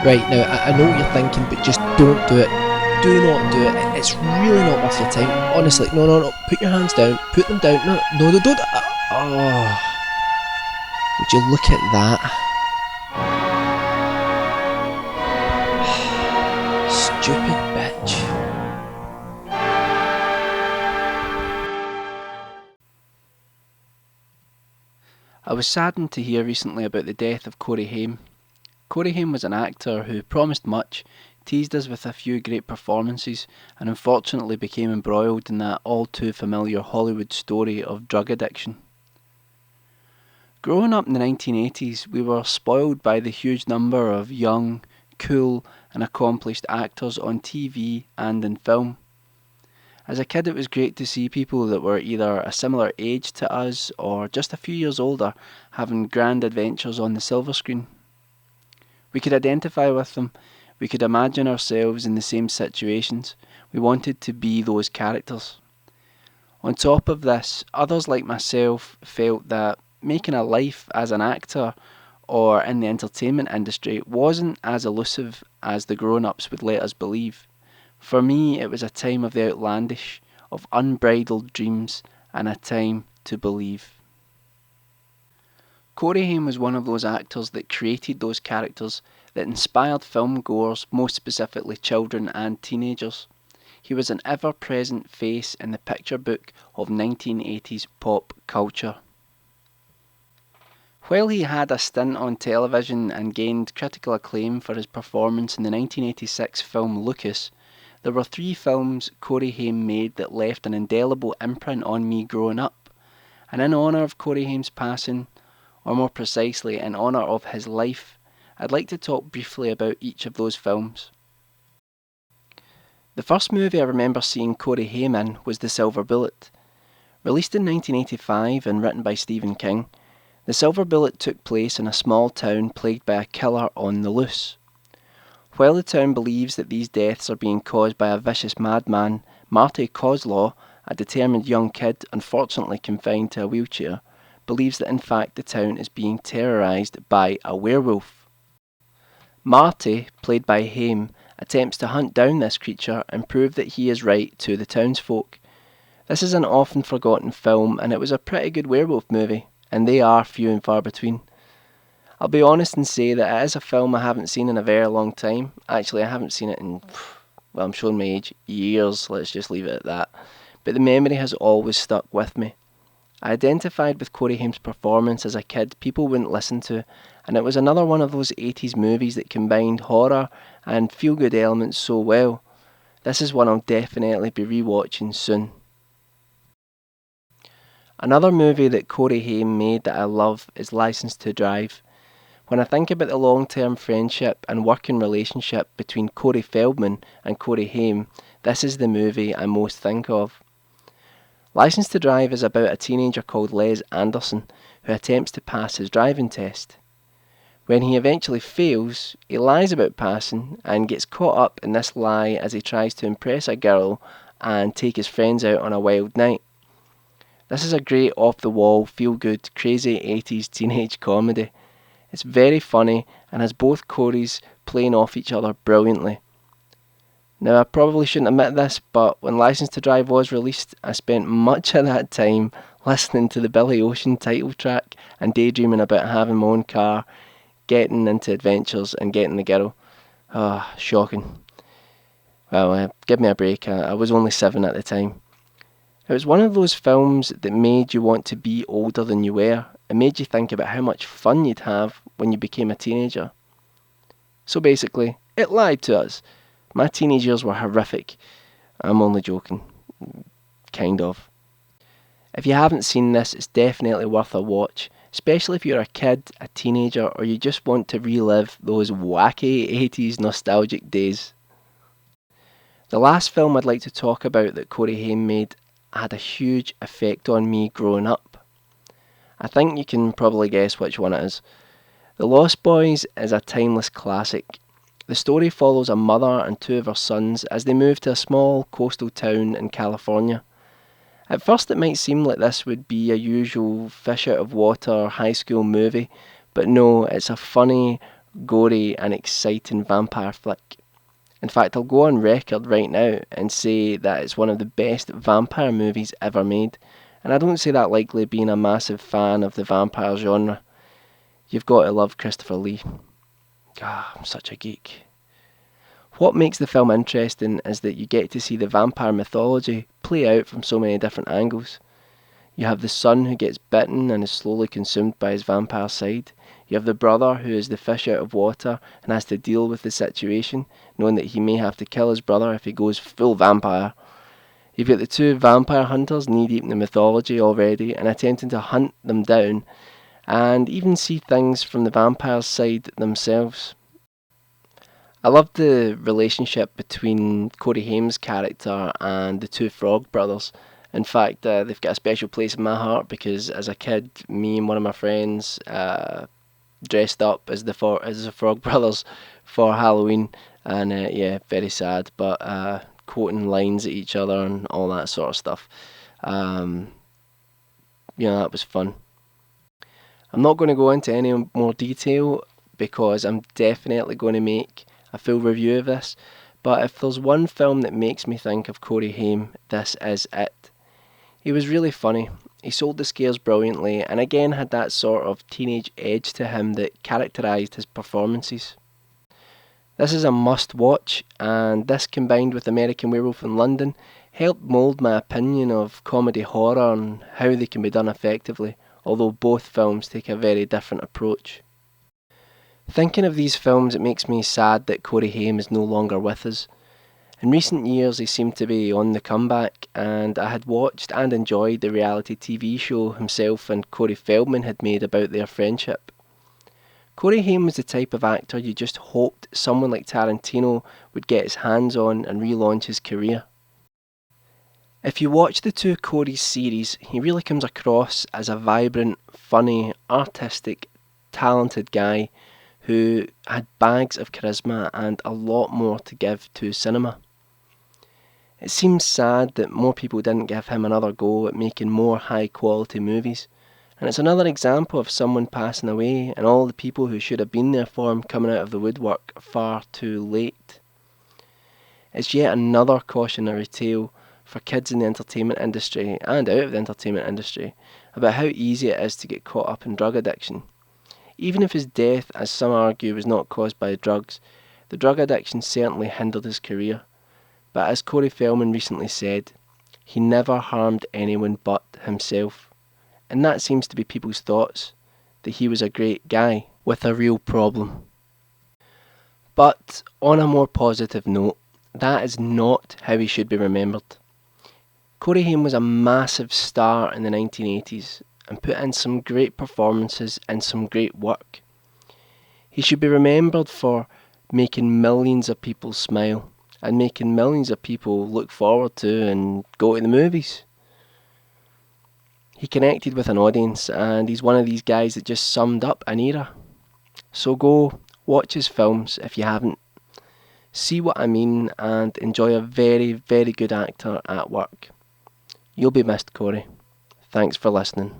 Right, now I know what you're thinking, but just don't do it. Do not do it. It's really not worth your time. Honestly, no. Put your hands down. Put them down. No, don't. Oh, would you look at that? Stupid bitch. I was saddened to hear recently about the death of Corey Haim. Corey Haim was an actor who promised much, teased us with a few great performances, and unfortunately became embroiled in that all too familiar Hollywood story of drug addiction. Growing up in the 1980s, we were spoiled by the huge number of young, cool, and accomplished actors on TV and in film. As a kid, it was great to see people that were either a similar age to us or just a few years older having grand adventures on the silver screen. We could identify with them, we could imagine ourselves in the same situations, we wanted to be those characters. On top of this, others like myself felt that making a life as an actor or in the entertainment industry wasn't as elusive as the grown-ups would let us believe. For me, it was a time of the outlandish, of unbridled dreams, and a time to believe. Corey Haim was one of those actors that created those characters that inspired film goers, most specifically children and teenagers. He was an ever-present face in the picture book of 1980s pop culture. While he had a stint on television and gained critical acclaim for his performance in the 1986 film Lucas, there were 3 films Corey Haim made that left an indelible imprint on me growing up. And in honour of Corey Haim's passing, or more precisely in honour of his life, I'd like to talk briefly about each of those films. The first movie I remember seeing Corey Haim in was The Silver Bullet. Released in 1985 and written by Stephen King, The Silver Bullet took place in a small town plagued by a killer on the loose. While the town believes that these deaths are being caused by a vicious madman, Marty Kozlaw, a determined young kid unfortunately confined to a wheelchair, believes that in fact the town is being terrorised by a werewolf. Marty, played by Haim, attempts to hunt down this creature and prove that he is right to the townsfolk. This is an often forgotten film, and it was a pretty good werewolf movie, and they are few and far between. I'll be honest and say that it is a film I haven't seen in a very long time. Actually, I haven't seen it in, well, I'm showing my age, years, let's just leave it at that. But the memory has always stuck with me. I identified with Corey Haim's performance as a kid people wouldn't listen to, and it was another one of those 80s movies that combined horror and feel-good elements so well. This is one I'll definitely be rewatching soon. Another movie that Corey Haim made that I love is Licence to Drive. When I think about the long-term friendship and working relationship between Corey Feldman and Corey Haim, this is the movie I most think of. Licence to Drive is about a teenager called Les Anderson who attempts to pass his driving test. When he eventually fails, he lies about passing and gets caught up in this lie as he tries to impress a girl and take his friends out on a wild night. This is a great off-the-wall, feel-good, crazy 80s teenage comedy. It's very funny and has both Coreys playing off each other brilliantly. Now, I probably shouldn't admit this, but when Licence to Drive was released, I spent much of that time listening to the Billy Ocean title track and daydreaming about having my own car, getting into adventures and getting the girl. Shocking. Well, give me a break, I was only 7 at the time. It was one of those films that made you want to be older than you were. It made you think about how much fun you'd have when you became a teenager. So basically, it lied to us. My teenage years were horrific. I'm only joking. Kind of. If you haven't seen this, it's definitely worth a watch, especially if you're a kid, a teenager, or you just want to relive those wacky 80s nostalgic days. The last film I'd like to talk about that Corey Haim made had a huge effect on me growing up. I think you can probably guess which one it is. The Lost Boys is a timeless classic. The story follows a mother and 2 of her sons as they move to a small coastal town in California. At first it might seem like this would be a usual fish out of water high school movie, but no, it's a funny, gory and exciting vampire flick. In fact, I'll go on record right now and say that it's one of the best vampire movies ever made, and I don't say that lightly, being a massive fan of the vampire genre. You've got to love Christopher Lee. I'm such a geek. What makes the film interesting is that you get to see the vampire mythology play out from so many different angles. You have the son who gets bitten and is slowly consumed by his vampire side. You have the brother who is the fish out of water and has to deal with the situation, knowing that he may have to kill his brother if he goes full vampire. You've got the two vampire hunters knee-deep in the mythology already and attempting to hunt them down, and even see things from the vampire's side themselves. I love the relationship between Corey Haim's character and the two Frog brothers. In fact, they've got a special place in my heart because as a kid, me and one of my friends dressed up as the Frog brothers for Halloween, and yeah, very sad, but quoting lines at each other and all that sort of stuff. That was fun. I'm not going to go into any more detail because I'm definitely going to make a full review of this, but if there's one film that makes me think of Corey Haim, this is it. He was really funny, he sold the scares brilliantly, and again had that sort of teenage edge to him that characterised his performances. This is a must watch, and this combined with American Werewolf in London helped mould my opinion of comedy horror and how they can be done effectively, although both films take a very different approach. Thinking of these films, it makes me sad that Corey Haim is no longer with us. In recent years he seemed to be on the comeback, and I had watched and enjoyed the reality TV show himself and Corey Feldman had made about their friendship. Corey Haim was the type of actor you just hoped someone like Tarantino would get his hands on and relaunch his career. If you watch the two Corey series, he really comes across as a vibrant, funny, artistic, talented guy who had bags of charisma and a lot more to give to cinema. It seems sad that more people didn't give him another go at making more high quality movies, and it's another example of someone passing away and all the people who should have been there for him coming out of the woodwork far too late. It's yet another cautionary tale for kids in the entertainment industry and out of the entertainment industry about how easy it is to get caught up in drug addiction. Even if his death, as some argue, was not caused by drugs, the drug addiction certainly hindered his career. But as Corey Feldman recently said, he never harmed anyone but himself. And that seems to be people's thoughts, that he was a great guy with a real problem. But on a more positive note, that is not how he should be remembered. Corey Haim was a massive star in the 1980s and put in some great performances and some great work. He should be remembered for making millions of people smile and making millions of people look forward to and go to the movies. He connected with an audience, and he's one of these guys that just summed up an era. So go watch his films if you haven't. See what I mean and enjoy a very, very good actor at work. You'll be missed, Corey. Thanks for listening.